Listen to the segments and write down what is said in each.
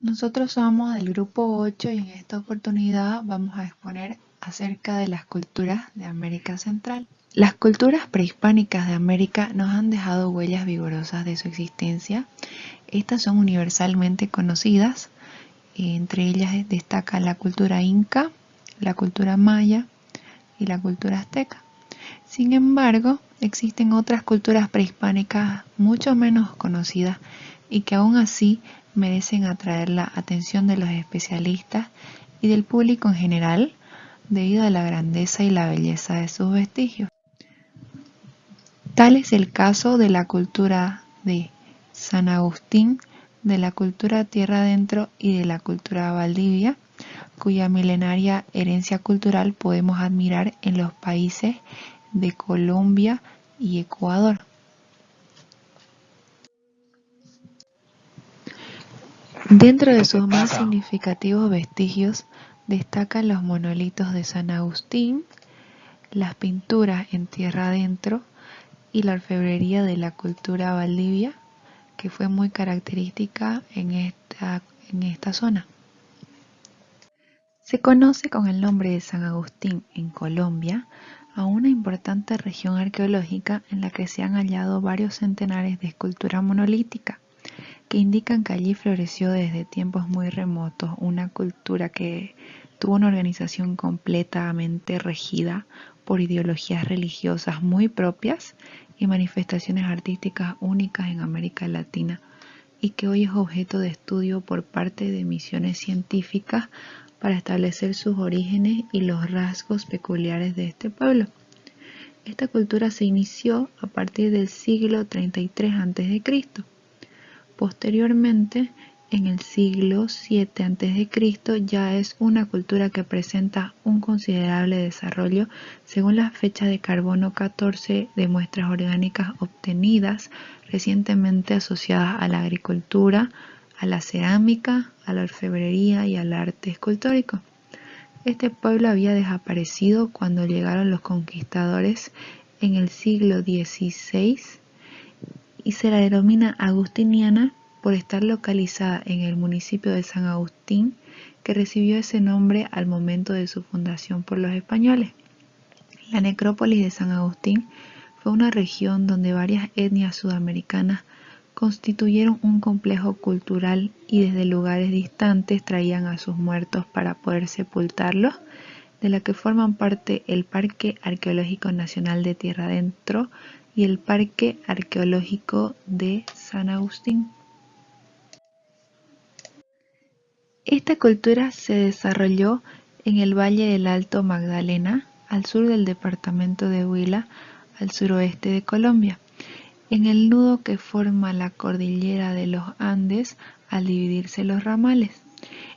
Nosotros somos del grupo 8 y en esta oportunidad vamos a exponer acerca de las culturas de América Central. Las culturas prehispánicas de América nos han dejado huellas vigorosas de su existencia. Estas son universalmente conocidas. Entre ellas destaca la cultura inca, la cultura maya y la cultura azteca. Sin embargo, existen otras culturas prehispánicas mucho menos conocidas y que aún así merecen atraer la atención de los especialistas y del público en general debido a la grandeza y la belleza de sus vestigios. Tal es el caso de la cultura de San Agustín, de la cultura Tierra Adentro y de la cultura Valdivia, cuya milenaria herencia cultural podemos admirar en los países de Colombia y Ecuador. Dentro de sus más significativos vestigios destacan los monolitos de San Agustín, las pinturas en tierra adentro y la orfebrería de la cultura Valdivia, que fue muy característica en esta zona. Se conoce con el nombre de San Agustín en Colombia a una importante región arqueológica en la que se han hallado varios centenares de escultura monolítica, que indican que allí floreció desde tiempos muy remotos una cultura que tuvo una organización completamente regida por ideologías religiosas muy propias y manifestaciones artísticas únicas en América Latina, y que hoy es objeto de estudio por parte de misiones científicas para establecer sus orígenes y los rasgos peculiares de este pueblo. Esta cultura se inició a partir del siglo 33 a.C. Posteriormente, en el siglo 7 a.C., ya es una cultura que presenta un considerable desarrollo según la fecha de carbono 14 de muestras orgánicas obtenidas recientemente asociadas a la agricultura, a la cerámica, a la orfebrería y al arte escultórico. Este pueblo había desaparecido cuando llegaron los conquistadores en el siglo XVI y se la denomina agustiniana por estar localizada en el municipio de San Agustín, que recibió ese nombre al momento de su fundación por los españoles. La necrópolis de San Agustín fue una región donde varias etnias sudamericanas constituyeron un complejo cultural y desde lugares distantes traían a sus muertos para poder sepultarlos, de la que forman parte el Parque Arqueológico Nacional de Tierra Adentro y el Parque Arqueológico de San Agustín. Esta cultura se desarrolló en el Valle del Alto Magdalena, al sur del departamento de Huila, al suroeste de Colombia, en el nudo que forma la cordillera de los Andes al dividirse los ramales.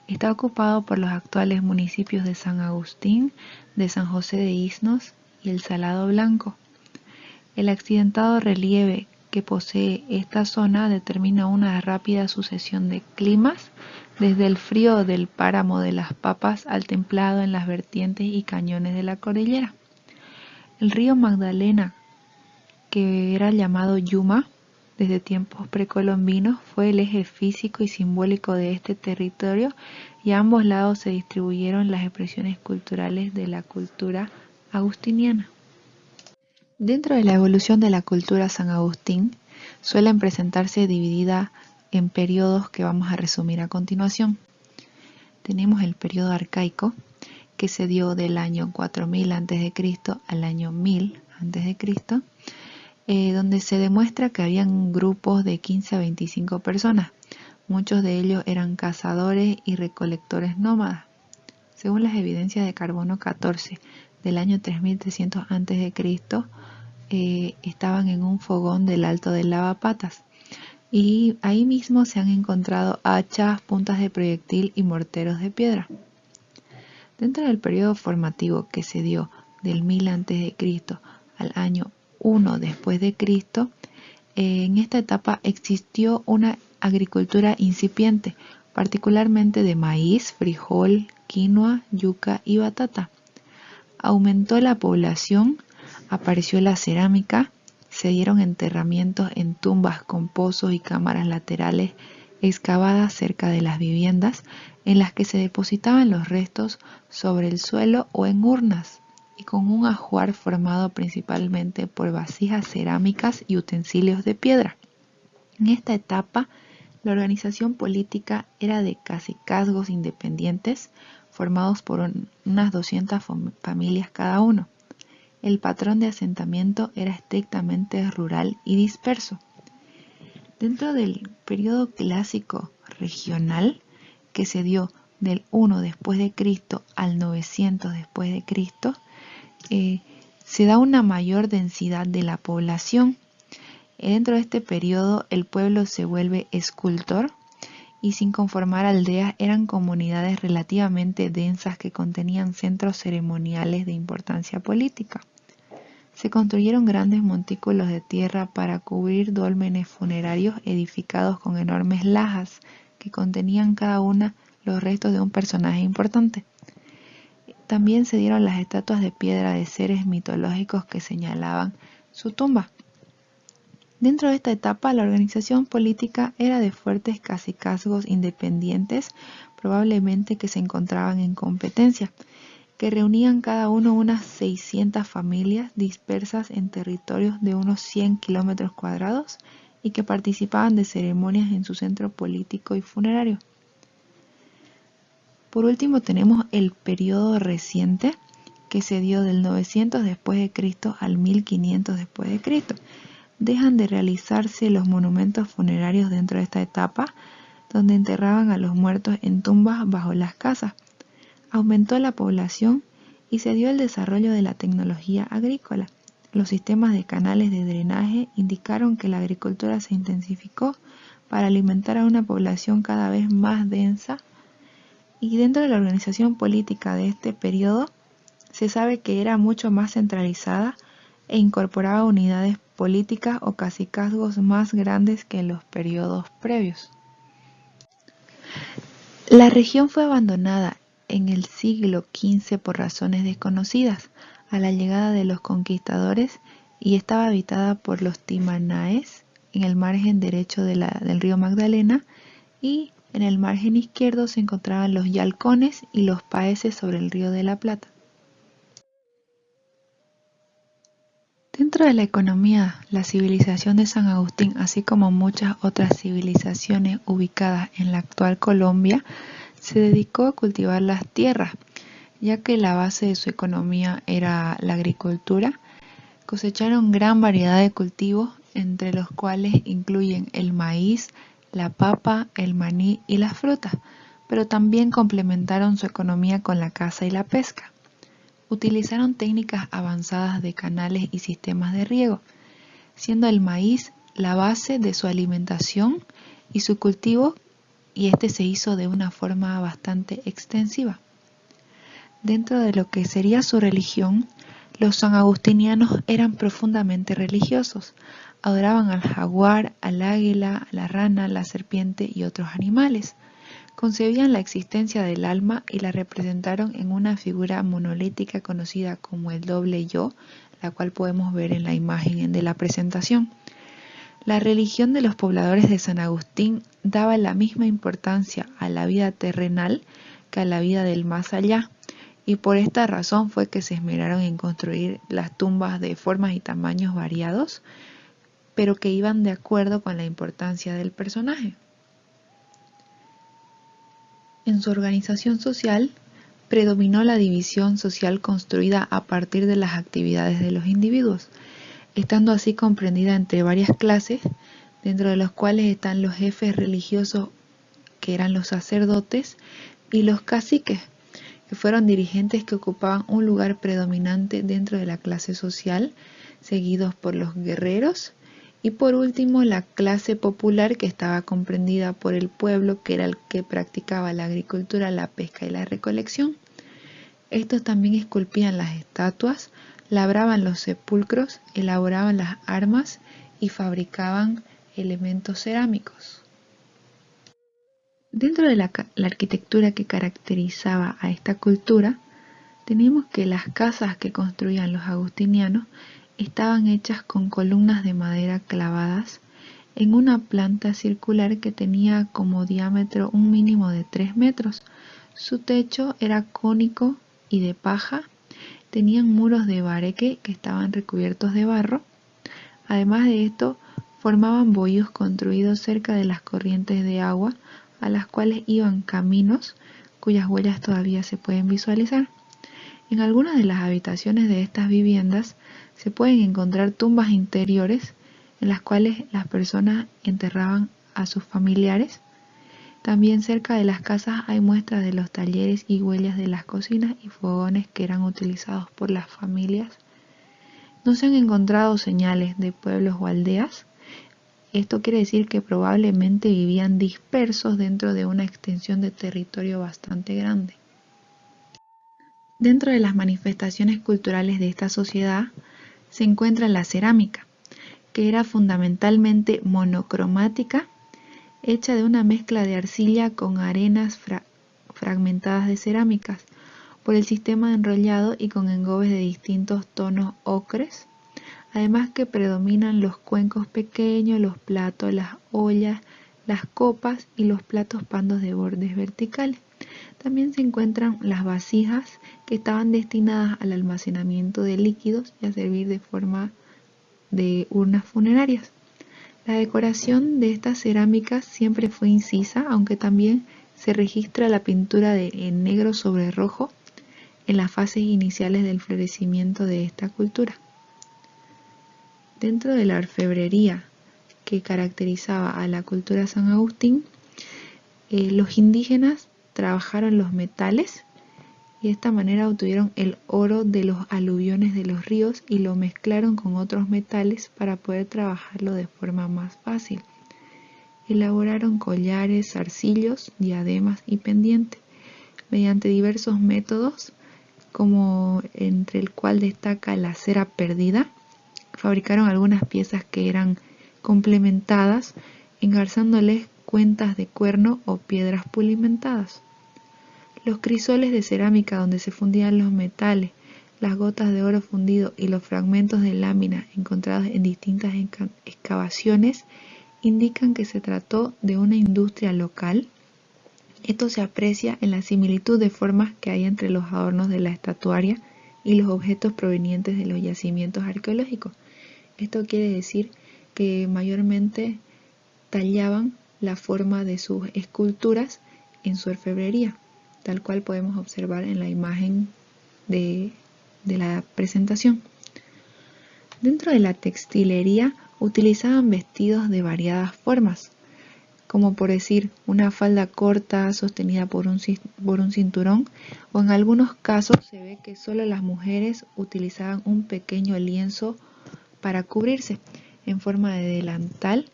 Está ocupado por los actuales municipios de San Agustín, de San José de Isnos y el Salado Blanco. El accidentado relieve que posee esta zona determina una rápida sucesión de climas, desde el frío del páramo de las Papas al templado en las vertientes y cañones de la cordillera. El río Magdalena, que era llamado Yuma desde tiempos precolombinos, fue el eje físico y simbólico de este territorio, y a ambos lados se distribuyeron las expresiones culturales de la cultura agustiniana. Dentro de la evolución de la cultura San Agustín, suelen presentarse dividida en periodos que vamos a resumir a continuación. Tenemos el periodo arcaico, que se dio del año 4000 a.C. al año 1000 a.C., donde se demuestra que habían grupos de 15 a 25 personas. Muchos de ellos eran cazadores y recolectores nómadas. Según las evidencias de carbono 14 del año 3300 a.C., estaban en un fogón del Alto del Lavapatas, y ahí mismo se han encontrado hachas, puntas de proyectil y morteros de piedra. Dentro del periodo formativo que se dio del 1000 a.C. al año 1 después de Cristo, en esta etapa existió una agricultura incipiente, particularmente de maíz, frijol, quinoa, yuca y batata. Aumentó la población, apareció la cerámica, se dieron enterramientos en tumbas con pozos y cámaras laterales excavadas cerca de las viviendas, en las que se depositaban los restos sobre el suelo o en urnas, y con un ajuar formado principalmente por vasijas cerámicas y utensilios de piedra. En esta etapa, la organización política era de cacicazgos independientes, formados por unas 200 familias cada uno. El patrón de asentamiento era estrictamente rural y disperso. Dentro del periodo clásico regional, que se dio del 1 después de Cristo al 900 después de Cristo, se da una mayor densidad de la población. Dentro de este periodo, el pueblo se vuelve escultor, y sin conformar aldeas eran comunidades relativamente densas que contenían centros ceremoniales de importancia política. Se construyeron grandes montículos de tierra para cubrir dólmenes funerarios edificados con enormes lajas que contenían cada una los restos de un personaje importante. También se dieron las estatuas de piedra de seres mitológicos que señalaban su tumba. Dentro de esta etapa, la organización política era de fuertes cacicazgos independientes, probablemente que se encontraban en competencia, que reunían cada uno unas 600 familias dispersas en territorios de unos 100 kilómetros cuadrados y que participaban de ceremonias en su centro político y funerario. Por último, tenemos el periodo reciente, que se dio del 900 después de Cristo al 1500 después de Cristo. Dejan de realizarse los monumentos funerarios dentro de esta etapa, donde enterraban a los muertos en tumbas bajo las casas. Aumentó la población y se dio el desarrollo de la tecnología agrícola. Los sistemas de canales de drenaje indicaron que la agricultura se intensificó para alimentar a una población cada vez más densa, y dentro de la organización política de este periodo se sabe que era mucho más centralizada e incorporaba unidades políticas o cacicazgos más grandes que en los periodos previos. La región fue abandonada en el siglo XV por razones desconocidas a la llegada de los conquistadores, y estaba habitada por los timanaes en el margen derecho del río Magdalena, y en el margen izquierdo se encontraban los yalcones y los paeses sobre el río de la Plata. Dentro de la economía, la civilización de San Agustín, así como muchas otras civilizaciones ubicadas en la actual Colombia, se dedicó a cultivar las tierras, ya que la base de su economía era la agricultura. Cosecharon gran variedad de cultivos, entre los cuales incluyen el maíz, la papa, el maní y las frutas, pero también complementaron su economía con la caza y la pesca. Utilizaron técnicas avanzadas de canales y sistemas de riego, siendo el maíz la base de su alimentación y su cultivo, y este se hizo de una forma bastante extensiva. Dentro de lo que sería su religión, los sanagustinianos eran profundamente religiosos. Adoraban al jaguar, al águila, a la rana, la serpiente y otros animales. Concebían la existencia del alma y la representaron en una figura monolítica conocida como el doble yo, la cual podemos ver en la imagen de la presentación. La religión de los pobladores de San Agustín daba la misma importancia a la vida terrenal que a la vida del más allá, y por esta razón fue que se esmeraron en construir las tumbas de formas y tamaños variados, pero que iban de acuerdo con la importancia del personaje. En su organización social, predominó la división social construida a partir de las actividades de los individuos, estando así comprendida entre varias clases, dentro de los cuales están los jefes religiosos, que eran los sacerdotes, y los caciques, que fueron dirigentes que ocupaban un lugar predominante dentro de la clase social, seguidos por los guerreros, y por último la clase popular, que estaba comprendida por el pueblo, que era el que practicaba la agricultura, la pesca y la recolección. Estos también esculpían las estatuas, labraban los sepulcros, elaboraban las armas y fabricaban elementos cerámicos. Dentro de la arquitectura que caracterizaba a esta cultura, tenemos que las casas que construían los agustinianos estaban hechas con columnas de madera clavadas en una planta circular que tenía como diámetro un mínimo de 3 metros. Su techo era cónico y de paja, tenían muros de bareque que estaban recubiertos de barro. Además de esto, formaban bohíos construidos cerca de las corrientes de agua, a las cuales iban caminos cuyas huellas todavía se pueden visualizar. En algunas de las habitaciones de estas viviendas se pueden encontrar tumbas interiores en las cuales las personas enterraban a sus familiares. También cerca de las casas hay muestras de los talleres y huellas de las cocinas y fogones que eran utilizados por las familias. No se han encontrado señales de pueblos o aldeas. Esto quiere decir que probablemente vivían dispersos dentro de una extensión de territorio bastante grande. Dentro de las manifestaciones culturales de esta sociedad se encuentra la cerámica, que era fundamentalmente monocromática, hecha de una mezcla de arcilla con arenas fragmentadas de cerámicas, por el sistema de enrollado y con engobes de distintos tonos ocres. Además que predominan los cuencos pequeños, los platos, las ollas, las copas y los platos pandos de bordes verticales. También se encuentran las vasijas que estaban destinadas al almacenamiento de líquidos y a servir de forma de urnas funerarias. La decoración de estas cerámicas siempre fue incisa, aunque también se registra la pintura en negro sobre rojo en las fases iniciales del florecimiento de esta cultura. Dentro de la orfebrería que caracterizaba a la cultura San Agustín, los indígenas trabajaron los metales y de esta manera obtuvieron el oro de los aluviones de los ríos y lo mezclaron con otros metales para poder trabajarlo de forma más fácil. Elaboraron collares, zarcillos, diademas y pendientes mediante diversos métodos, como entre el cual destaca la cera perdida. Fabricaron algunas piezas que eran complementadas, engarzándoles cuentas de cuerno o piedras pulimentadas. Los crisoles de cerámica donde se fundían los metales, las gotas de oro fundido y los fragmentos de lámina encontrados en distintas excavaciones indican que se trató de una industria local. Esto se aprecia en la similitud de formas que hay entre los adornos de la estatuaria y los objetos provenientes de los yacimientos arqueológicos. Esto quiere decir que mayormente tallaban la forma de sus esculturas en su orfebrería, tal cual podemos observar en la imagen de la presentación. Dentro de la textilería utilizaban vestidos de variadas formas, como por decir una falda corta sostenida por un cinturón, o en algunos casos se ve que solo las mujeres utilizaban un pequeño lienzo para cubrirse en forma de delantal,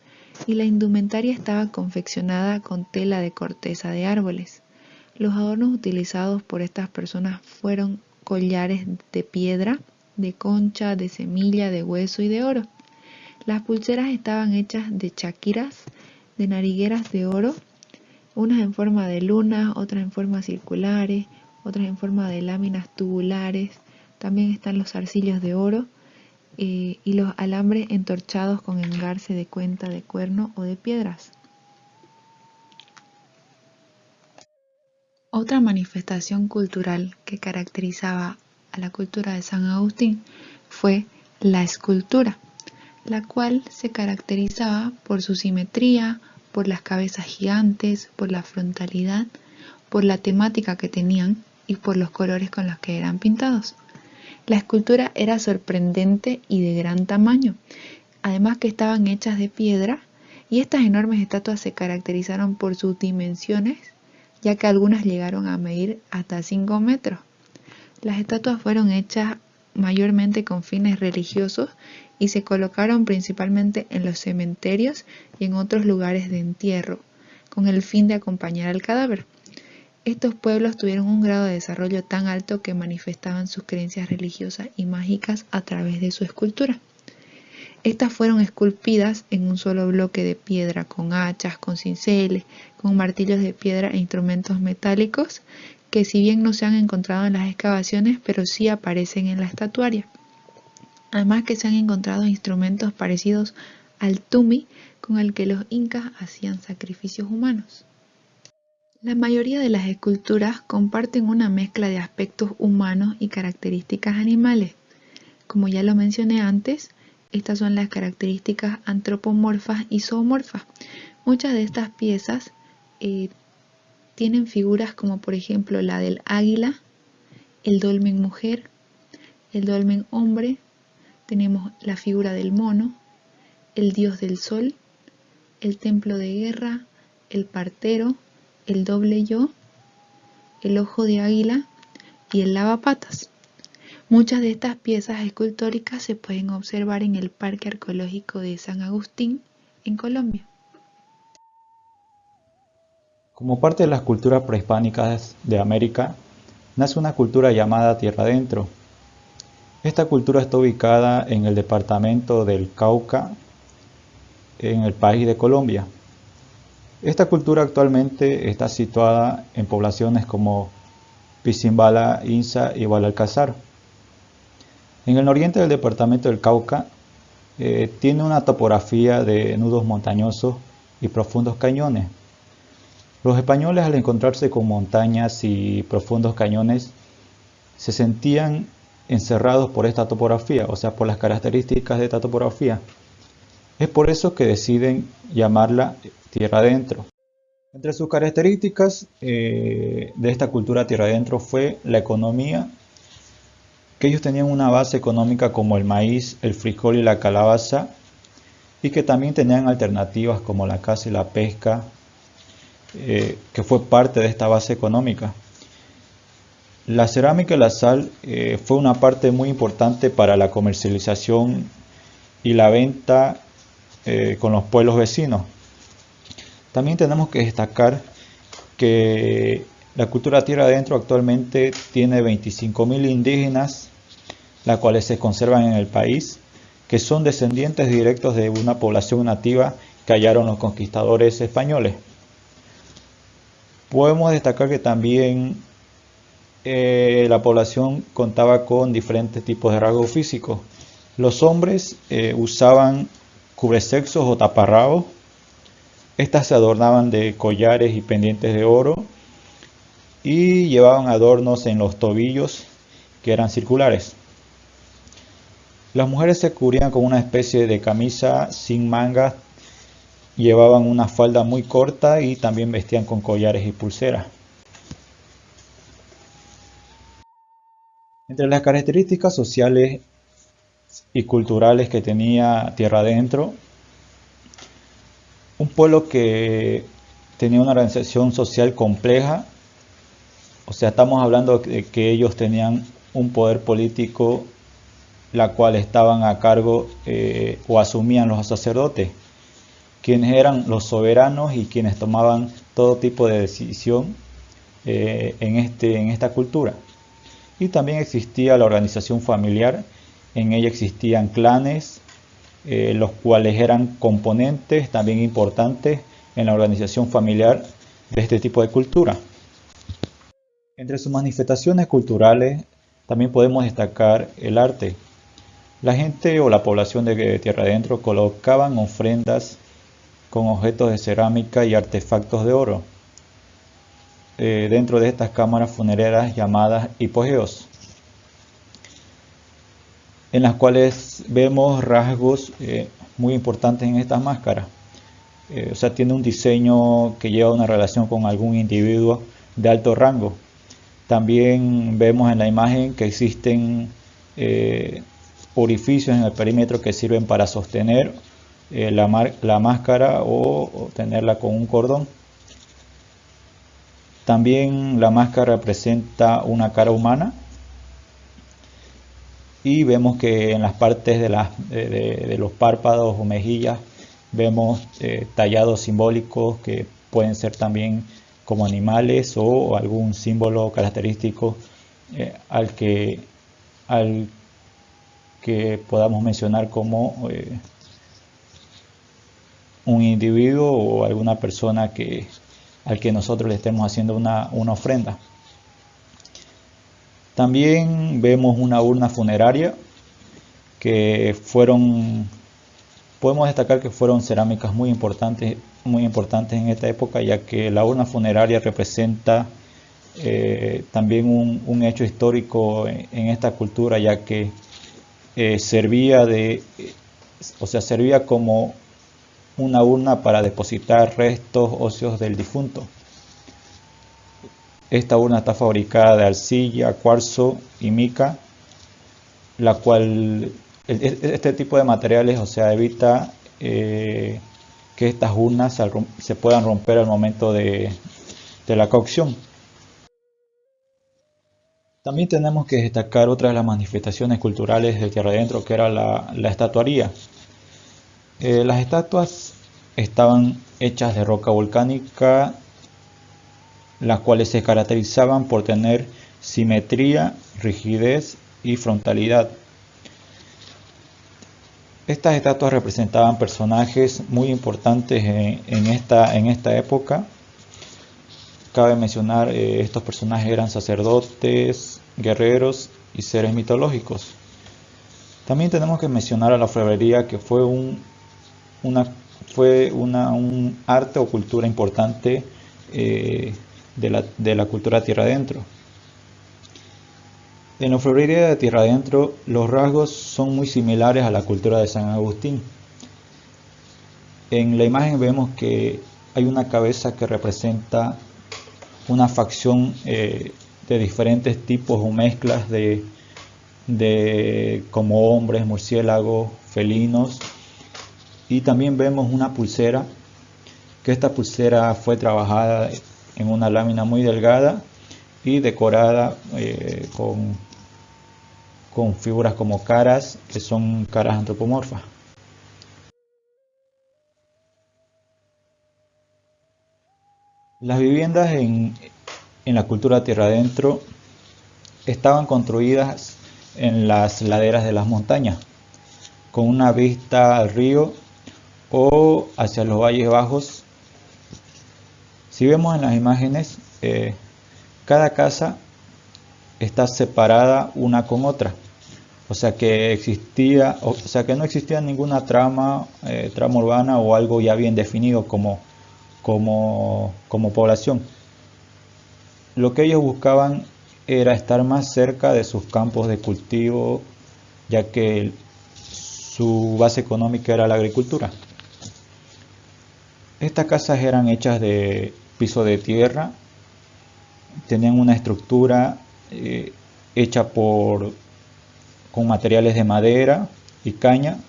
y la indumentaria estaba confeccionada con tela de corteza de árboles. Los adornos utilizados por estas personas fueron collares de piedra, de concha, de semilla, de hueso y de oro. Las pulseras estaban hechas de chaquiras, de narigueras de oro, unas en forma de luna, otras en forma circulares, otras en forma de láminas tubulares. También están los zarcillos de oro y los alambres entorchados con engarce de cuenta de cuerno o de piedras. Otra manifestación cultural que caracterizaba a la cultura de San Agustín fue la escultura, la cual se caracterizaba por su simetría, por las cabezas gigantes, por la frontalidad, por la temática que tenían y por los colores con los que eran pintados. La escultura era sorprendente y de gran tamaño, además que estaban hechas de piedra, y estas enormes estatuas se caracterizaron por sus dimensiones, ya que algunas llegaron a medir hasta 5 metros. Las estatuas fueron hechas mayormente con fines religiosos y se colocaron principalmente en los cementerios y en otros lugares de entierro, con el fin de acompañar al cadáver. Estos pueblos tuvieron un grado de desarrollo tan alto que manifestaban sus creencias religiosas y mágicas a través de su escultura. Estas fueron esculpidas en un solo bloque de piedra, con hachas, con cinceles, con martillos de piedra e instrumentos metálicos, que si bien no se han encontrado en las excavaciones, pero sí aparecen en la estatuaria. Además que se han encontrado instrumentos parecidos al tumi con el que los incas hacían sacrificios humanos. La mayoría de las esculturas comparten una mezcla de aspectos humanos y características animales. Como ya lo mencioné antes, estas son las características antropomorfas y zoomorfas. Muchas de estas piezas tienen figuras como por ejemplo la del águila, el dolmen mujer, el dolmen hombre, tenemos la figura del mono, el dios del sol, el templo de guerra, el partero, el doble yo, el ojo de águila y el lavapatas. Muchas de estas piezas escultóricas se pueden observar en el Parque Arqueológico de San Agustín, en Colombia. Como parte de las culturas prehispánicas de América, nace una cultura llamada Tierra Adentro. Esta cultura está ubicada en el departamento del Cauca, en el país de Colombia. Esta cultura actualmente está situada en poblaciones como Pisimbala, Insa y Balalcázar. En el oriente del departamento del Cauca tiene una topografía de nudos montañosos y profundos cañones. Los españoles, al encontrarse con montañas y profundos cañones, se sentían encerrados por esta topografía, o sea, por las características de esta topografía. Es por eso que deciden llamarla Tierra Adentro. Entre sus características de esta cultura Tierra Adentro fue la economía, que ellos tenían una base económica como el maíz, el frijol y la calabaza, y que también tenían alternativas como la caza y la pesca, que fue parte de esta base económica. La cerámica y la sal fue una parte muy importante para la comercialización y la venta con los pueblos vecinos. También tenemos que destacar que la cultura Tierra Adentro actualmente tiene 25.000 indígenas, las cuales se conservan en el país, que son descendientes directos de una población nativa que hallaron los conquistadores españoles. Podemos destacar que también la población contaba con diferentes tipos de rasgos físicos. Los hombres usaban cubresexos o taparrabos. Estas se adornaban de collares y pendientes de oro y llevaban adornos en los tobillos que eran circulares. Las mujeres se cubrían con una especie de camisa sin mangas, llevaban una falda muy corta y también vestían con collares y pulseras. Entre las características sociales y culturales que tenía Tierra Adentro, un pueblo que tenía una organización social compleja, o sea, estamos hablando de que ellos tenían un poder político, la cual estaban a cargo o asumían los sacerdotes, quienes eran los soberanos y quienes tomaban todo tipo de decisión en esta cultura. Y también existía la organización familiar, en ella existían clanes, los cuales eran componentes también importantes en la organización familiar de este tipo de cultura. Entre sus manifestaciones culturales también podemos destacar el arte. La gente o la población de Tierra Adentro colocaban ofrendas con objetos de cerámica y artefactos de oro dentro de estas cámaras funerarias llamadas hipogeos, en las cuales vemos rasgos muy importantes en estas máscaras. O sea, tiene un diseño que lleva una relación con algún individuo de alto rango. También vemos en la imagen que existen orificios en el perímetro que sirven para sostener la máscara o tenerla con un cordón. También la máscara representa una cara humana y vemos que en las partes de los párpados o mejillas vemos tallados simbólicos que pueden ser también como animales o algún símbolo característico al que podamos mencionar como un individuo o alguna persona al que nosotros le estemos haciendo una ofrenda. También vemos una urna funeraria que fueron Podemos destacar que fueron cerámicas muy importantes en esta época, ya que la urna funeraria representa también un hecho histórico en esta cultura, ya que servía como una urna para depositar restos óseos del difunto. Esta urna está fabricada de arcilla, cuarzo y mica, la cual este tipo de materiales, evita que estas urnas se puedan romper al momento de la cocción. También tenemos que destacar otra de las manifestaciones culturales de Tierra Adentro, que era la estatuaría. Las estatuas estaban hechas de roca volcánica, las cuales se caracterizaban por tener simetría, rigidez y frontalidad. Estas estatuas representaban personajes muy importantes en esta época. Cabe mencionar, estos personajes eran sacerdotes, guerreros y seres mitológicos. También tenemos que mencionar a la orfebrería, que fue un arte o cultura importante de la cultura Tierra Adentro. En la orfebrería de Tierra Adentro, los rasgos son muy similares a la cultura de San Agustín. En la imagen vemos que hay una cabeza que representa una facción de diferentes tipos o mezclas como hombres, murciélagos, felinos, y también vemos una pulsera, que esta pulsera fue trabajada en una lámina muy delgada y decorada con figuras como caras, que son caras antropomorfas. Las viviendas en la cultura Tierra Adentro estaban construidas en las laderas de las montañas, con una vista al río o hacia los valles bajos. Si vemos en las imágenes, cada casa está separada una con otra, o sea que no existía ninguna trama urbana o algo ya bien definido como población. Lo que ellos buscaban era estar más cerca de sus campos de cultivo, ya que su base económica era la agricultura. Estas casas eran hechas de piso de tierra, tenían una estructura hecha con materiales de madera y caña,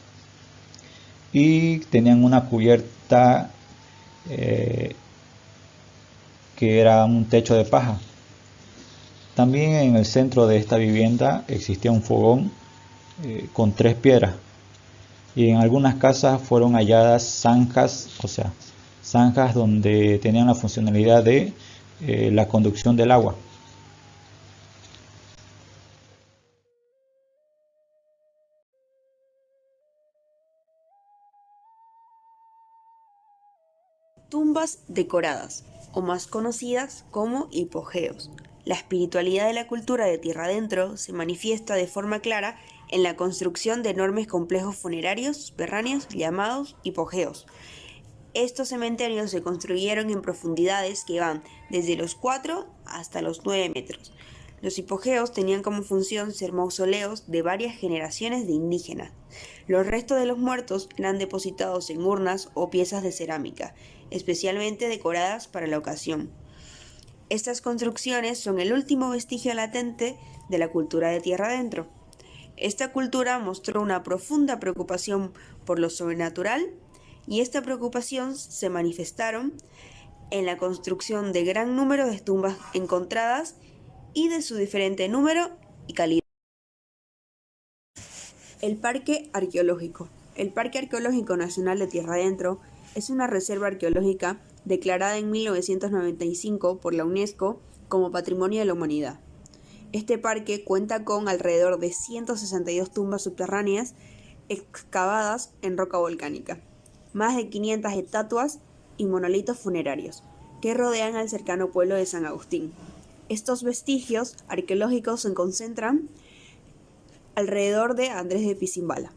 y tenían una cubierta que era un techo de paja. También en el centro de esta vivienda existía un fogón con 3 piedras, y en algunas casas fueron halladas zanjas, zanjas donde tenían la funcionalidad de la conducción del agua. Tumbas decoradas, o más conocidas como hipogeos. La espiritualidad de la cultura de Tierra Adentro se manifiesta de forma clara en la construcción de enormes complejos funerarios subterráneos llamados hipogeos. Estos cementerios se construyeron en profundidades que van desde los 4 hasta los 9 metros. Los hipogeos tenían como función ser mausoleos de varias generaciones de indígenas. Los restos de los muertos eran depositados en urnas o piezas de cerámica, especialmente decoradas para la ocasión. Estas construcciones son el último vestigio latente de la cultura de Tierra Adentro. Esta cultura mostró una profunda preocupación por lo sobrenatural, y esta preocupación se manifestaron en la construcción de gran número de tumbas encontradas y de su diferente número y calidad. El Parque Arqueológico. El Parque Arqueológico Nacional de Tierra Adentro es una reserva arqueológica declarada en 1995 por la UNESCO como Patrimonio de la Humanidad. Este parque cuenta con alrededor de 162 tumbas subterráneas excavadas en roca volcánica, más de 500 estatuas y monolitos funerarios que rodean al cercano pueblo de San Agustín. Estos vestigios arqueológicos se concentran alrededor de Andrés de Pisimbala.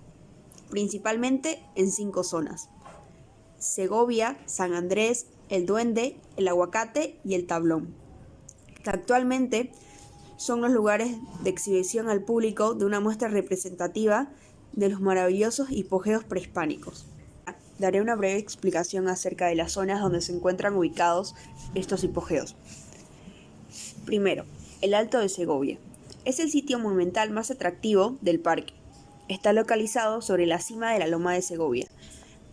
principalmente en 5 zonas: Segovia, San Andrés, El Duende, El Aguacate y El Tablón. Actualmente son los lugares de exhibición al público de una muestra representativa de los maravillosos hipogeos prehispánicos. Daré una breve explicación acerca de las zonas donde se encuentran ubicados estos hipogeos. Primero, el Alto de Segovia. Es el sitio monumental más atractivo del parque. Está localizado sobre la cima de la Loma de Segovia.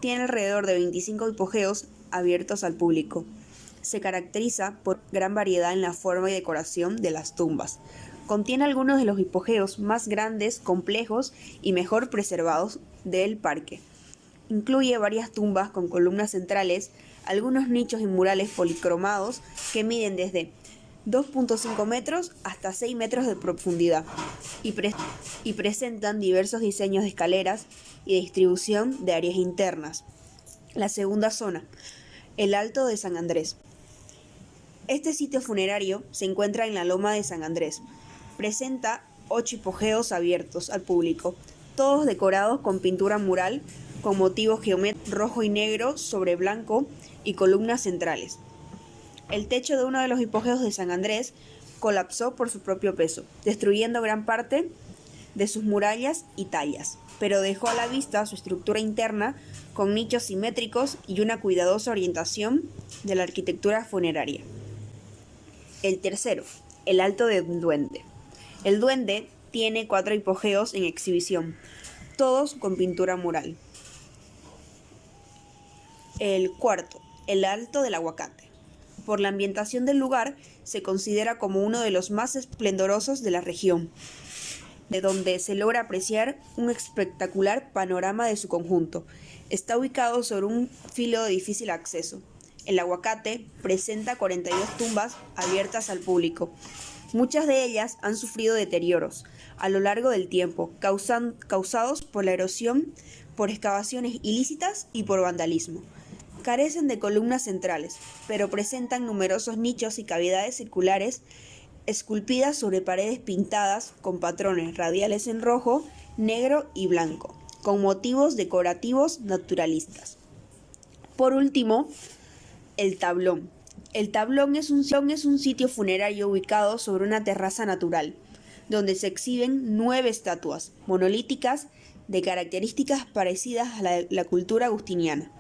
Tiene alrededor de 25 hipogeos abiertos al público. Se caracteriza por gran variedad en la forma y decoración de las tumbas. Contiene algunos de los hipogeos más grandes, complejos y mejor preservados del parque. Incluye varias tumbas con columnas centrales, algunos nichos y murales policromados que miden desde 2.5 metros hasta 6 metros de profundidad y presentan diversos diseños de escaleras y de distribución de áreas internas. La segunda zona, el Alto de San Andrés. Este sitio funerario se encuentra en la Loma de San Andrés. Presenta 8 hipogeos abiertos al público, todos decorados con pintura mural con motivos geométricos rojo y negro sobre blanco y columnas centrales. El techo de uno de los hipogeos de San Andrés colapsó por su propio peso, destruyendo gran parte de sus murallas y tallas, pero dejó a la vista su estructura interna con nichos simétricos y una cuidadosa orientación de la arquitectura funeraria. El tercero, el Alto del Duende. El Duende tiene 4 hipogeos en exhibición, todos con pintura mural. El cuarto, el Alto del Aguacate. Por la ambientación del lugar, se considera como uno de los más esplendorosos de la región, de donde se logra apreciar un espectacular panorama de su conjunto. Está ubicado sobre un filo de difícil acceso. El Aguacate presenta 42 tumbas abiertas al público. Muchas de ellas han sufrido deterioros a lo largo del tiempo, causados por la erosión, por excavaciones ilícitas y por vandalismo. Carecen de columnas centrales, pero presentan numerosos nichos y cavidades circulares esculpidas sobre paredes pintadas con patrones radiales en rojo, negro y blanco, con motivos decorativos naturalistas. Por último, el Tablón. El Tablón es un sitio funerario ubicado sobre una terraza natural, donde se exhiben 9 estatuas monolíticas de características parecidas a la cultura agustiniana,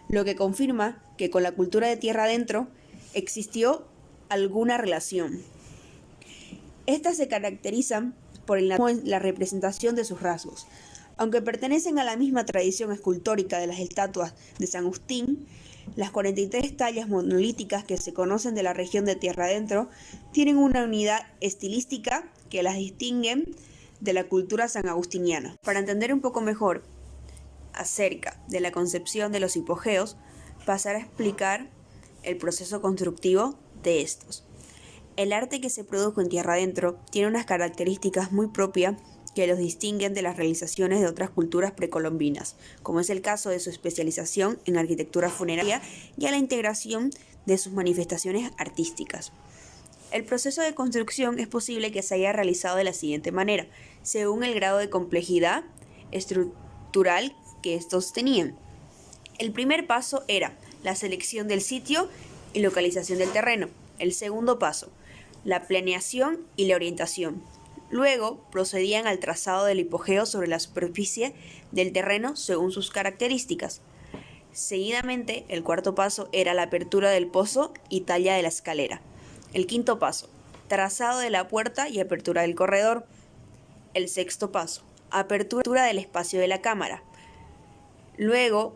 lo que confirma que con la cultura de tierra adentro existió alguna relación. Estas se caracterizan por la representación de sus rasgos. Aunque pertenecen a la misma tradición escultórica de las estatuas de San Agustín, las 43 tallas monolíticas que se conocen de la región de tierra adentro tienen una unidad estilística que las distinguen de la cultura sanagustiniana. Para entender un poco mejor acerca de la concepción de los hipogeos, pasaré a explicar el proceso constructivo de estos. El arte que se produjo en tierra adentro tiene unas características muy propias que los distinguen de las realizaciones de otras culturas precolombinas, como es el caso de su especialización en arquitectura funeraria y a la integración de sus manifestaciones artísticas. El proceso de construcción es posible que se haya realizado de la siguiente manera, según el grado de complejidad estructural que estos tenían. El primer paso era la selección del sitio y localización del terreno. El segundo paso, la planeación y la orientación. Luego procedían al trazado del hipogeo sobre la superficie del terreno según sus características. Seguidamente, el cuarto paso era la apertura del pozo y talla de la escalera. El quinto paso, trazado de la puerta y apertura del corredor. El sexto paso, apertura del espacio de la cámara. Luego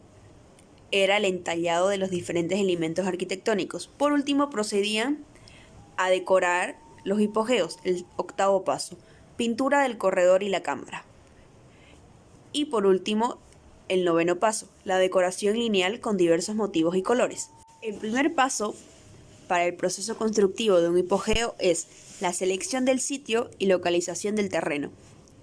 era el entallado de los diferentes elementos arquitectónicos. Por último, procedían a decorar los hipogeos, el octavo paso, pintura del corredor y la cámara. Y por último, el noveno paso, la decoración lineal con diversos motivos y colores. El primer paso para el proceso constructivo de un hipogeo es la selección del sitio y localización del terreno.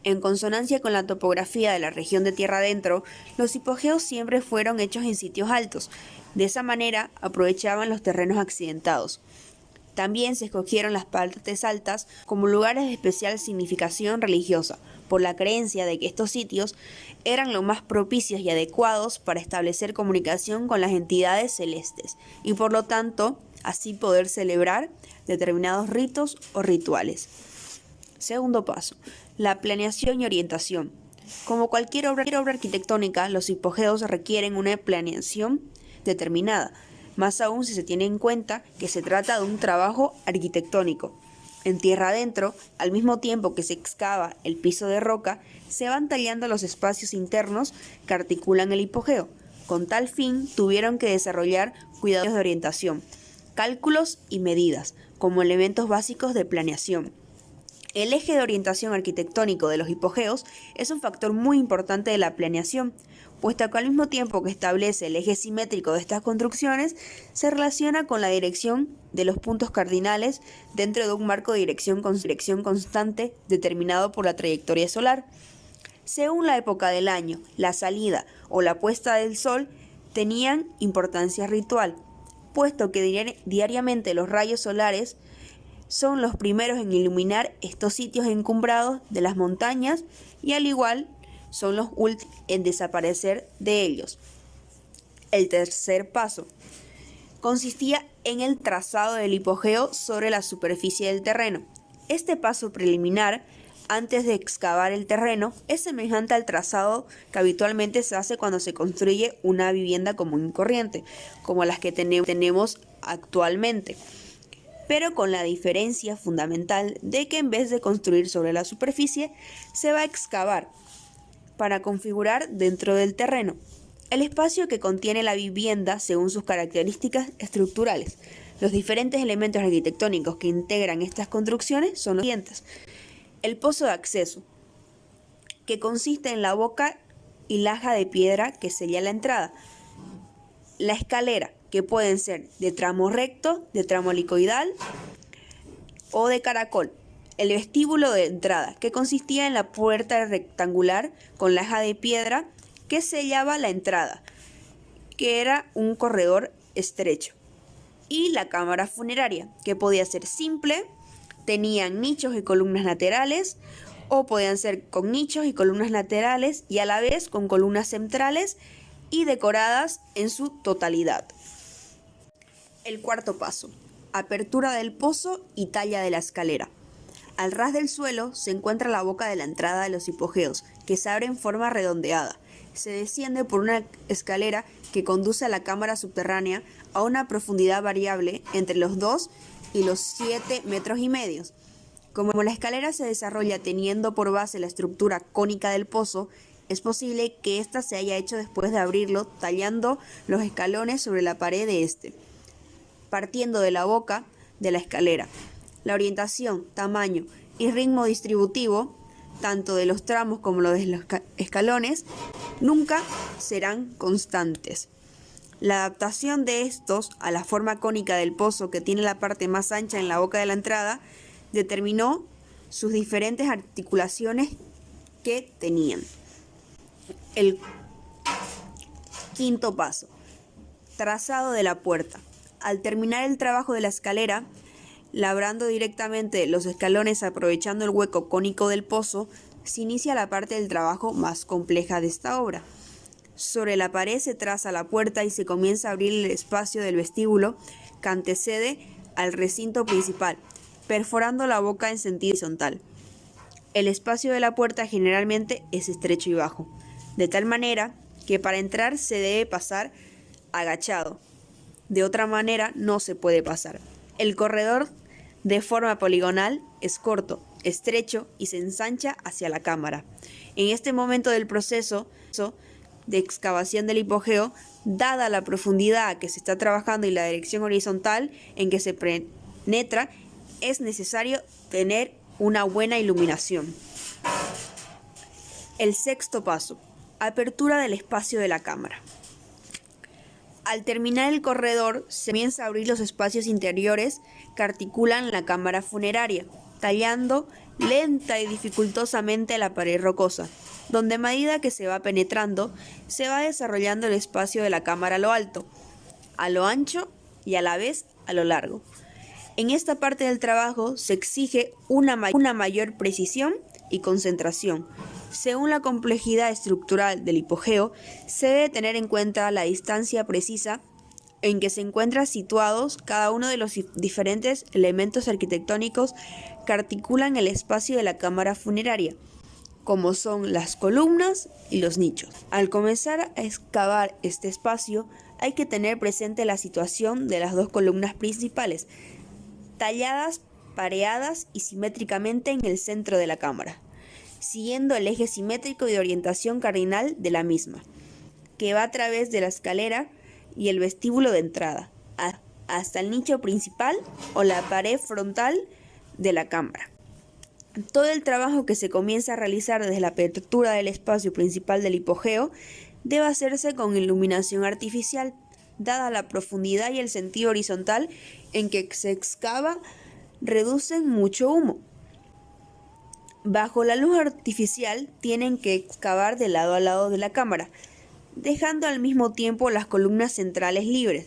En consonancia con la topografía de la región de tierra adentro, los hipogeos siempre fueron hechos en sitios altos. De esa manera aprovechaban los terrenos accidentados. También se escogieron las partes altas como lugares de especial significación religiosa, por la creencia de que estos sitios eran los más propicios y adecuados para establecer comunicación con las entidades celestes y por lo tanto así poder celebrar determinados ritos o rituales. Segundo paso, la planeación y orientación. Como cualquier obra arquitectónica, los hipogeos requieren una planeación determinada, más aún si se tiene en cuenta que se trata de un trabajo arquitectónico. En tierra adentro, al mismo tiempo que se excava el piso de roca, se van tallando los espacios internos que articulan el hipogeo. Con tal fin, tuvieron que desarrollar cuidados de orientación, cálculos y medidas, como elementos básicos de planeación. El eje de orientación arquitectónico de los hipogeos es un factor muy importante de la planeación, puesto que al mismo tiempo que establece el eje simétrico de estas construcciones, se relaciona con la dirección de los puntos cardinales dentro de un marco de dirección constante determinado por la trayectoria solar. Según la época del año, la salida o la puesta del sol tenían importancia ritual, puesto que diariamente los rayos solares son los primeros en iluminar estos sitios encumbrados de las montañas y al igual son los últimos en desaparecer de ellos. El tercer paso consistía en el trazado del hipogeo sobre la superficie del terreno. Este paso preliminar, antes de excavar el terreno, es semejante al trazado que habitualmente se hace cuando se construye una vivienda común y corriente, como las que tenemos actualmente, pero con la diferencia fundamental de que en vez de construir sobre la superficie, se va a excavar para configurar dentro del terreno el espacio que contiene la vivienda según sus características estructurales. Los diferentes elementos arquitectónicos que integran estas construcciones son los siguientes: el pozo de acceso, que consiste en la boca y laja de piedra que sella la entrada, la escalera, que pueden ser de tramo recto, de tramo helicoidal o de caracol. El vestíbulo de entrada, que consistía en la puerta rectangular con laja de piedra que sellaba la entrada, que era un corredor estrecho. Y la cámara funeraria, que podía ser simple, tenían nichos y columnas laterales, o podían ser con nichos y columnas laterales y a la vez con columnas centrales y decoradas en su totalidad. El cuarto paso, apertura del pozo y talla de la escalera. Al ras del suelo se encuentra la boca de la entrada de los hipogeos, que se abre en forma redondeada. Se desciende por una escalera que conduce a la cámara subterránea a una profundidad variable entre los 2 y los 7,5 metros. Como la escalera se desarrolla teniendo por base la estructura cónica del pozo, es posible que ésta se haya hecho después de abrirlo, tallando los escalones sobre la pared de este, partiendo de la boca de la escalera. La orientación, tamaño y ritmo distributivo, tanto de los tramos como de los escalones, nunca serán constantes. La adaptación de estos a la forma cónica del pozo, que tiene la parte más ancha en la boca de la entrada, determinó sus diferentes articulaciones que tenían. El quinto paso, trazado de la puerta. Al terminar el trabajo de la escalera, labrando directamente los escalones aprovechando el hueco cónico del pozo, se inicia la parte del trabajo más compleja de esta obra. Sobre la pared se traza la puerta y se comienza a abrir el espacio del vestíbulo que antecede al recinto principal, perforando la boca en sentido horizontal. El espacio de la puerta generalmente es estrecho y bajo, de tal manera que para entrar se debe pasar agachado. De otra manera no se puede pasar. El corredor, de forma poligonal, es corto, estrecho y se ensancha hacia la cámara. En este momento del proceso de excavación del hipogeo, dada la profundidad a que se está trabajando y la dirección horizontal en que se penetra, es necesario tener una buena iluminación. El sexto paso, apertura del espacio de la cámara. Al terminar el corredor, se comienza a abrir los espacios interiores que articulan la cámara funeraria, tallando lenta y dificultosamente la pared rocosa, donde a medida que se va penetrando, se va desarrollando el espacio de la cámara a lo alto, a lo ancho y a la vez a lo largo. En esta parte del trabajo se exige una mayor precisión y concentración. Según la complejidad estructural del hipogeo, se debe tener en cuenta la distancia precisa en que se encuentran situados cada uno de los diferentes elementos arquitectónicos que articulan el espacio de la cámara funeraria, como son las columnas y los nichos. Al comenzar a excavar este espacio, hay que tener presente la situación de las dos columnas principales, talladas, pareadas y simétricamente en el centro de la cámara, siguiendo el eje simétrico de orientación cardinal de la misma, que va a través de la escalera y el vestíbulo de entrada, hasta el nicho principal o la pared frontal de la cámara. Todo el trabajo que se comienza a realizar desde la apertura del espacio principal del hipogeo debe hacerse con iluminación artificial, dada la profundidad y el sentido horizontal en que se excava, reducen mucho humo. Bajo la luz artificial tienen que excavar de lado a lado de la cámara, dejando al mismo tiempo las columnas centrales libres.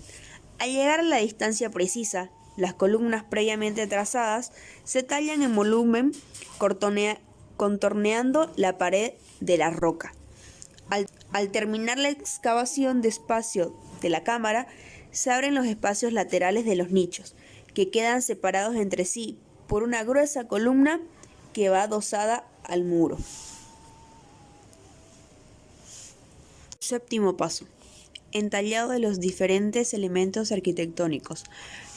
Al llegar a la distancia precisa, las columnas previamente trazadas se tallan en volumen contorneando la pared de la roca. Al terminar la excavación de espacio de la cámara, se abren los espacios laterales de los nichos, que quedan separados entre sí por una gruesa columna que va adosada al muro. Séptimo paso. Entallado de los diferentes elementos arquitectónicos.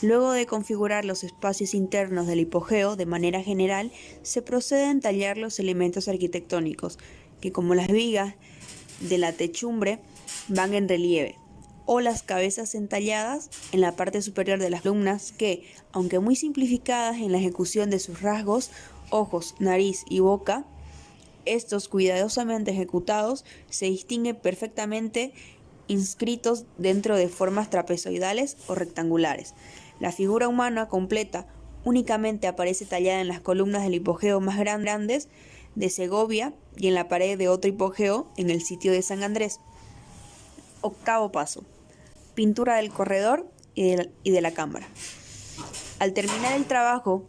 Luego de configurar los espacios internos del hipogeo de manera general, se procede a entallar los elementos arquitectónicos, que como las vigas de la techumbre van en relieve, o las cabezas entalladas en la parte superior de las columnas que, aunque muy simplificadas en la ejecución de sus rasgos, ojos, nariz y boca, estos cuidadosamente ejecutados se distinguen perfectamente inscritos dentro de formas trapezoidales o rectangulares. La figura humana completa únicamente aparece tallada en las columnas del hipogeo más grandes de Segovia y en la pared de otro hipogeo en el sitio de San Andrés. Octavo paso. Pintura del corredor y de la cámara. Al terminar el trabajo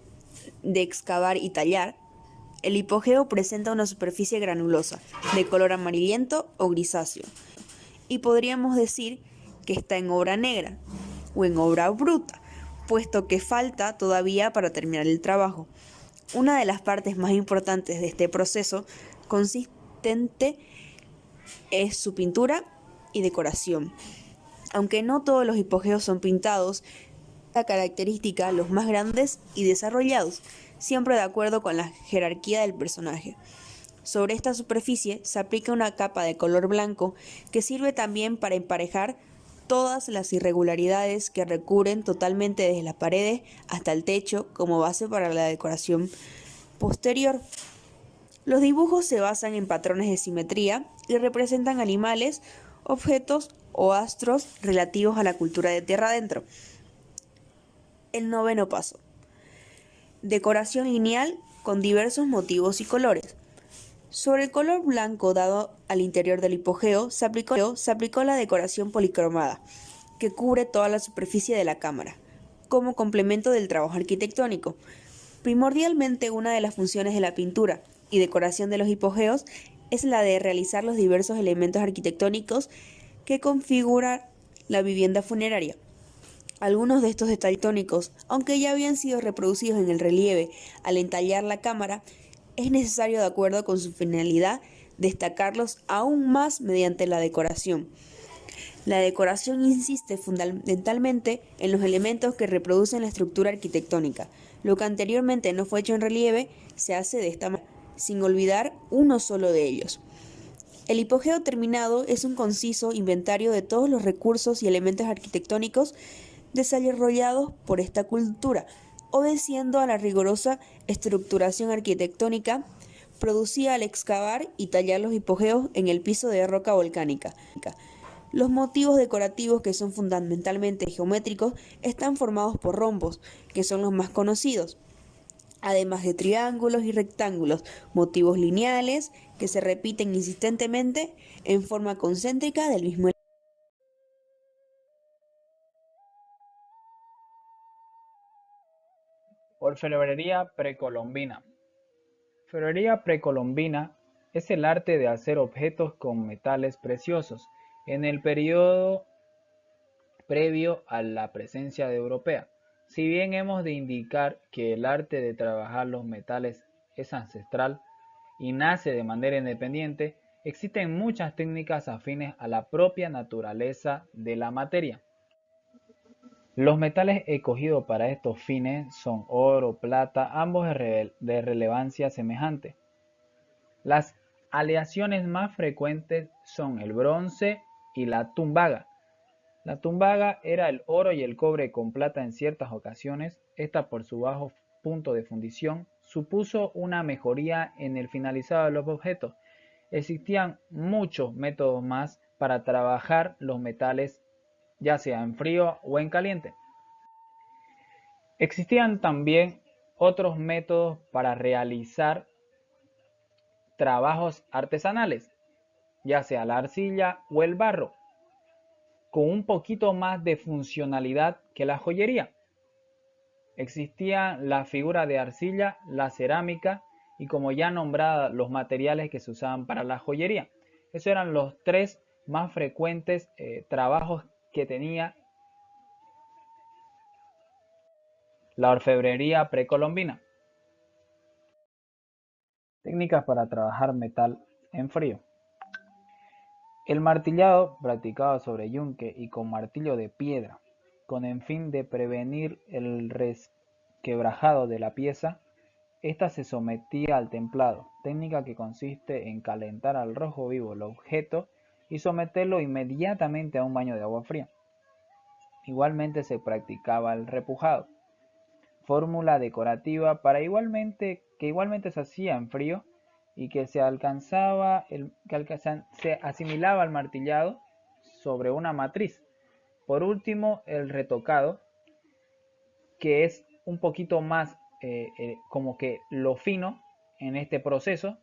de excavar y tallar, el hipogeo presenta una superficie granulosa, de color amarillento o grisáceo, y podríamos decir que está en obra negra o en obra bruta, puesto que falta todavía para terminar el trabajo. Una de las partes más importantes de este proceso consistente es su pintura y decoración. Aunque no todos los hipogeos son pintados, esta característica los más grandes y desarrollados, siempre de acuerdo con la jerarquía del personaje. Sobre esta superficie se aplica una capa de color blanco que sirve también para emparejar todas las irregularidades que recubren totalmente desde las paredes hasta el techo como base para la decoración posterior. Los dibujos se basan en patrones de simetría y representan animales, objetos o astros relativos a la cultura de tierra adentro. El noveno paso. Decoración lineal con diversos motivos y colores. Sobre el color blanco dado al interior del hipogeo se aplicó la decoración policromada, que cubre toda la superficie de la cámara, como complemento del trabajo arquitectónico. Primordialmente una de las funciones de la pintura y decoración de los hipogeos es la de realizar los diversos elementos arquitectónicos que configuran la vivienda funeraria. Algunos de estos detalles arquitectónicos, aunque ya habían sido reproducidos en el relieve al entallar la cámara, es necesario, de acuerdo con su finalidad, destacarlos aún más mediante la decoración. La decoración insiste fundamentalmente en los elementos que reproducen la estructura arquitectónica. Lo que anteriormente no fue hecho en relieve se hace de esta manera, sin olvidar uno solo de ellos. El hipogeo terminado es un conciso inventario de todos los recursos y elementos arquitectónicos desarrollados por esta cultura, obedeciendo a la rigurosa estructuración arquitectónica producida al excavar y tallar los hipogeos en el piso de roca volcánica. Los motivos decorativos, que son fundamentalmente geométricos, están formados por rombos, que son los más conocidos, además de triángulos y rectángulos, motivos lineales que se repiten insistentemente en forma concéntrica del mismo elemento. Orfebrería precolombina. Orfebrería precolombina es el arte de hacer objetos con metales preciosos en el periodo previo a la presencia de europea. Si bien hemos de indicar que el arte de trabajar los metales es ancestral y nace de manera independiente, existen muchas técnicas afines a la propia naturaleza de la materia. Los metales escogidos para estos fines son oro, plata, ambos de relevancia semejante. Las aleaciones más frecuentes son el bronce y la tumbaga. La tumbaga era el oro y el cobre con plata en ciertas ocasiones. Esta, por su bajo punto de fundición, supuso una mejoría en el finalizado de los objetos. Existían muchos métodos más para trabajar los metales, ya sea en frío o en caliente. Existían también otros métodos para realizar trabajos artesanales, ya sea la arcilla o el barro, con un poquito más de funcionalidad que la joyería. Existía la figura de arcilla, la cerámica y, como ya nombrada, los materiales que se usaban para la joyería. Esos eran los tres más frecuentes trabajos que tenía la orfebrería precolombina. Técnicas para trabajar metal en frío. El martillado, practicado sobre yunque y con martillo de piedra, con el fin de prevenir el resquebrajado de la pieza. Esta se sometía al templado, técnica que consiste en calentar al rojo vivo el objeto y someterlo inmediatamente a un baño de agua fría. Igualmente se practicaba el repujado, fórmula decorativa que igualmente se hacía en frío y que se asimilaba al martillado sobre una matriz. Por último, el retocado, que es un poquito más como que lo fino en este proceso,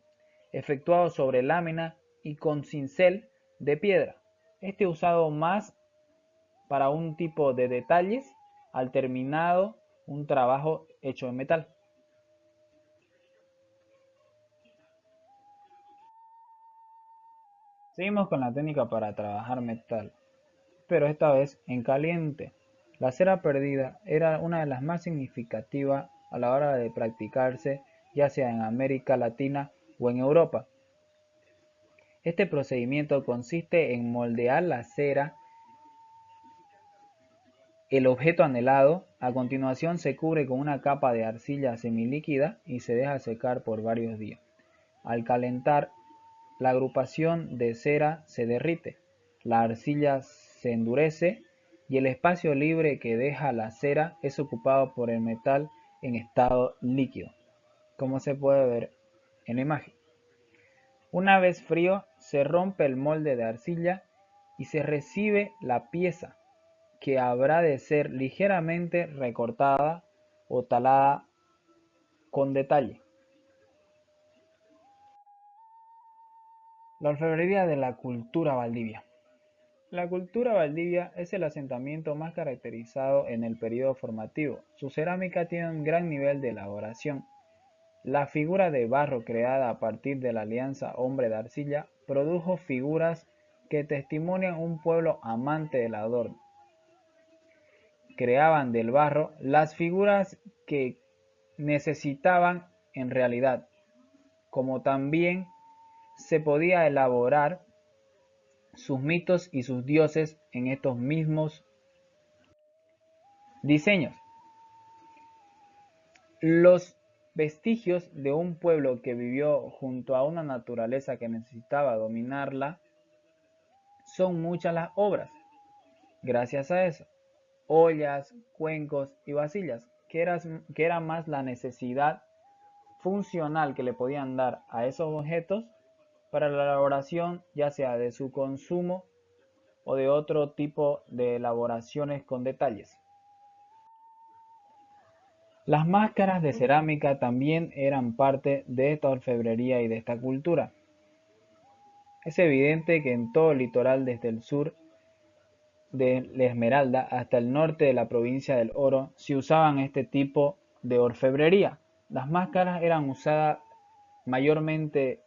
efectuado sobre lámina y con cincel de piedra. Este usado más para un tipo de detalles al terminado un trabajo hecho en metal. Seguimos con la técnica para trabajar metal, pero esta vez en caliente. La cera perdida era una de las más significativas a la hora de practicarse, ya sea en América Latina o en Europa. Este procedimiento consiste en moldear la cera, el objeto anhelado. A continuación se cubre con una capa de arcilla semilíquida y se deja secar por varios días. Al calentar, la agrupación de cera se derrite, la arcilla se endurece y el espacio libre que deja la cera es ocupado por el metal en estado líquido, como se puede ver en la imagen. Una vez frío, se rompe el molde de arcilla y se recibe la pieza, que habrá de ser ligeramente recortada o talada con detalle. La orfebrería de la cultura Valdivia. La cultura Valdivia es el asentamiento más caracterizado en el periodo formativo. Su cerámica tiene un gran nivel de elaboración. La figura de barro creada a partir de la alianza hombre de arcilla produjo figuras que testimonian un pueblo amante del adorno. Creaban del barro las figuras que necesitaban en realidad, como también se podía elaborar sus mitos y sus dioses en estos mismos diseños. Los vestigios de un pueblo que vivió junto a una naturaleza que necesitaba dominarla, son muchas las obras. Gracias a eso, ollas, cuencos y vasillas, que era más la necesidad funcional que le podían dar a esos objetos para la elaboración, ya sea de su consumo o de otro tipo de elaboraciones con detalles. Las máscaras de cerámica también eran parte de esta orfebrería y de esta cultura. Es evidente que en todo el litoral, desde el sur de la Esmeralda hasta el norte de la provincia del Oro, se usaban este tipo de orfebrería. Las máscaras eran usadas mayormente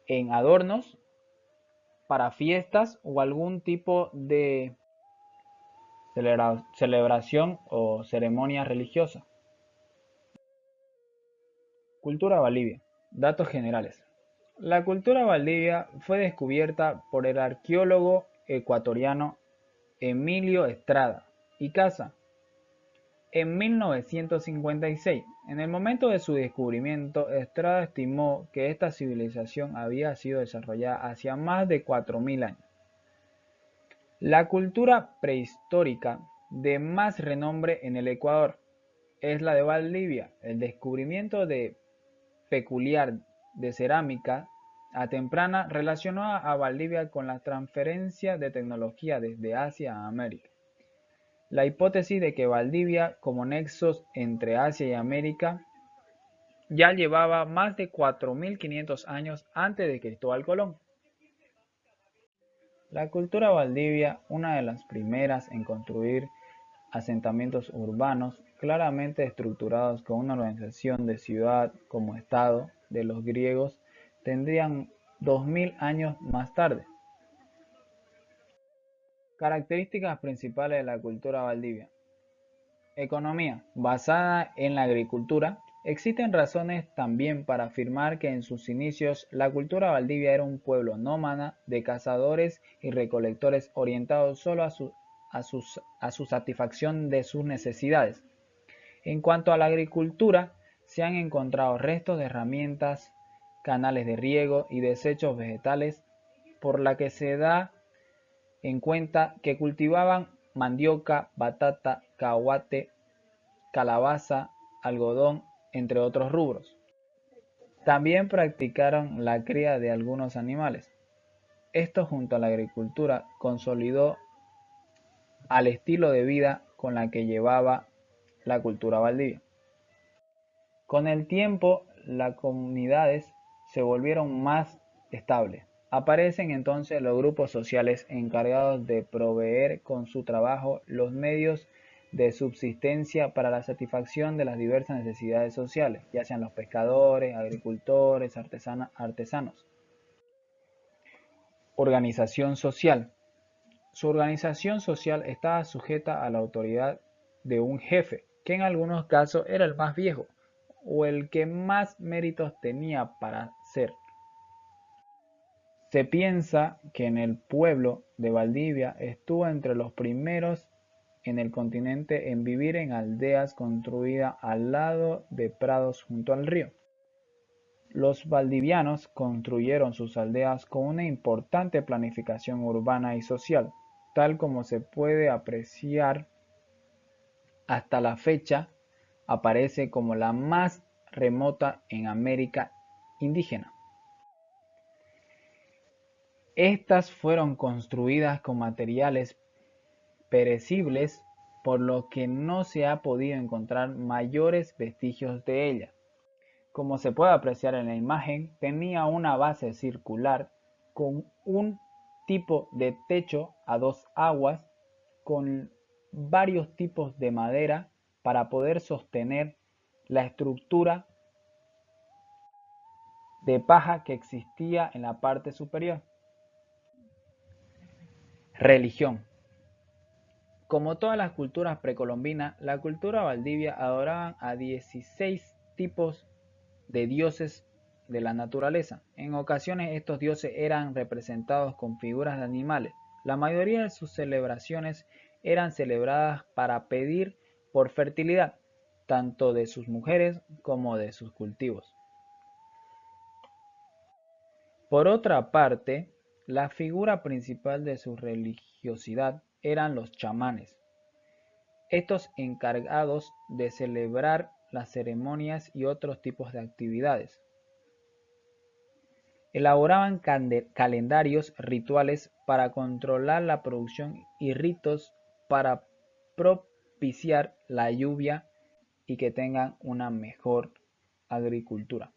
en adornos para fiestas o algún tipo de celebración o ceremonia religiosa. Cultura Valdivia. Datos generales. La cultura Valdivia fue descubierta por el arqueólogo ecuatoriano Emilio Estrada y Casa en 1956. En el momento de su descubrimiento, Estrada estimó que esta civilización había sido desarrollada hacia más de 4000 años. La cultura prehistórica de más renombre en el Ecuador es la de Valdivia. El descubrimiento peculiar de cerámica a temprana relacionó a Valdivia con la transferencia de tecnología desde Asia a América. La hipótesis de que Valdivia, como nexos entre Asia y América, ya llevaba más de 4500 años antes de Cristóbal Colón. La cultura Valdivia, una de las primeras en construir asentamientos urbanos claramente estructurados con una organización de ciudad como estado de los griegos, tendrían 2000 años más tarde. Características principales de la cultura Valdivia. Economía, basada en la agricultura. Existen razones también para afirmar que en sus inicios la cultura Valdivia era un pueblo nómada de cazadores y recolectores orientados solo a su satisfacción de sus necesidades. En cuanto a la agricultura, se han encontrado restos de herramientas, canales de riego y desechos vegetales, por la que se da en cuenta que cultivaban mandioca, batata, cahuate, calabaza, algodón, entre otros rubros. También practicaron la cría de algunos animales. Esto, junto a la agricultura, consolidó al estilo de vida con la que llevaba la cultura Valdivia. Con el tiempo, las comunidades se volvieron más estables. Aparecen entonces los grupos sociales encargados de proveer con su trabajo los medios de subsistencia para la satisfacción de las diversas necesidades sociales, ya sean los pescadores, agricultores, artesanos. Organización social. Su organización social estaba sujeta a la autoridad de un jefe, que en algunos casos era el más viejo o el que más méritos tenía para ser. Se piensa que en el pueblo de Valdivia estuvo entre los primeros en el continente en vivir en aldeas construidas al lado de prados junto al río. Los valdivianos construyeron sus aldeas con una importante planificación urbana y social, tal como se puede apreciar hasta la fecha, aparece como la más remota en América indígena. Estas fueron construidas con materiales perecibles, por lo que no se ha podido encontrar mayores vestigios de ella. Como se puede apreciar en la imagen, tenía una base circular con un tipo de techo a dos aguas con varios tipos de madera para poder sostener la estructura de paja que existía en la parte superior. Religión. Como todas las culturas precolombinas, la cultura Valdivia adoraban a 16 tipos de dioses de la naturaleza. En ocasiones estos dioses eran representados con figuras de animales. La mayoría de sus celebraciones eran celebradas para pedir por fertilidad, tanto de sus mujeres como de sus cultivos. Por otra parte, la figura principal de su religiosidad eran los chamanes, estos encargados de celebrar las ceremonias y otros tipos de actividades. Elaboraban calendarios rituales para controlar la producción y ritos para propiciar la lluvia y que tengan una mejor agricultura.